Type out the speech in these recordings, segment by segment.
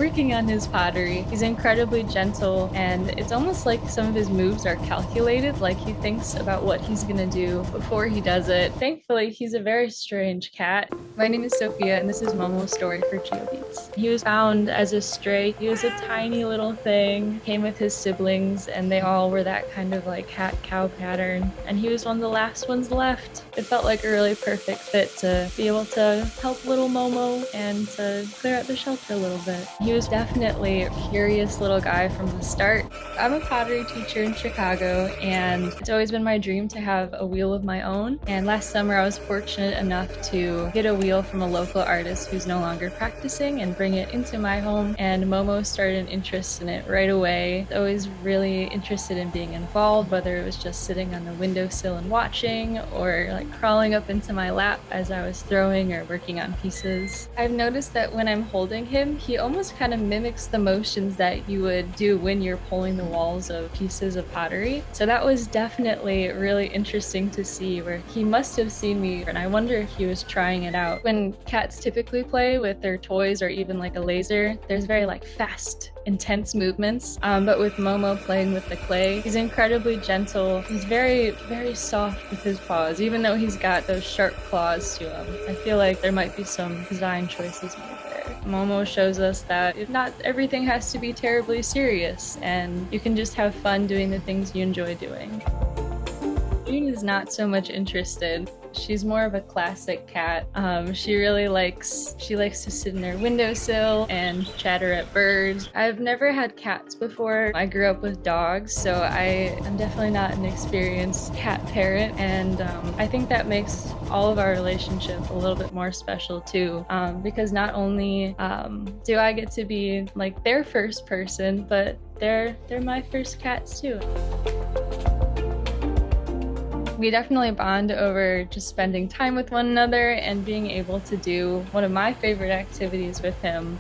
working on his pottery. He's incredibly gentle, and it's almost like some of his moves are calculated, like he thinks about what he's gonna do before he does it. Thankfully, he's a very strange cat. My name is Sophia, and this is Momo's story for GeoBeats. He was found as a stray. He was a tiny little thing, came with his siblings, and they all were that kind of like cat-cow pattern. And he was one of the last ones left. It felt like a really perfect fit to be able to help little Momo and to clear out the shelter a little bit. He was definitely a curious little guy from the start. I'm a pottery teacher in Chicago, and it's always been my dream to have a wheel of my own. And last summer, I was fortunate enough to get a wheel from a local artist who's no longer practicing and bring it into my home. And Momo started an interest in it right away. Always really interested in being involved, whether it was just sitting on the windowsill and watching, or like crawling up into my lap as I was throwing or working on pieces. I've noticed that when I'm holding him, he almost kind of mimics the motions that you would do when you're pulling the walls of pieces of pottery. So that was definitely really interesting to see, where he must have seen me, and I wonder if he was trying it out. When cats typically play with their toys or even like a laser, there's very like fast, intense movements. But with Momo playing with the clay, he's incredibly gentle. He's very, very soft with his paws, even though he's got those sharp claws to him. I feel like there might be some design choices made there. Momo shows us that not everything has to be terribly serious, and you can just have fun doing the things you enjoy doing. June is not so much interested. She's more of a classic cat. She likes to sit in her windowsill and chatter at birds. I've never had cats before. I grew up with dogs, so I'm definitely not an experienced cat parent, and I think that makes all of our relationship a little bit more special too, because not only do I get to be like their first person, but they're my first cats too. We definitely bond over just spending time with one another, and being able to do one of my favorite activities with him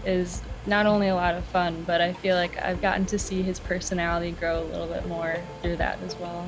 is not only a lot of fun, but I feel like I've gotten to see his personality grow a little bit more through that as well.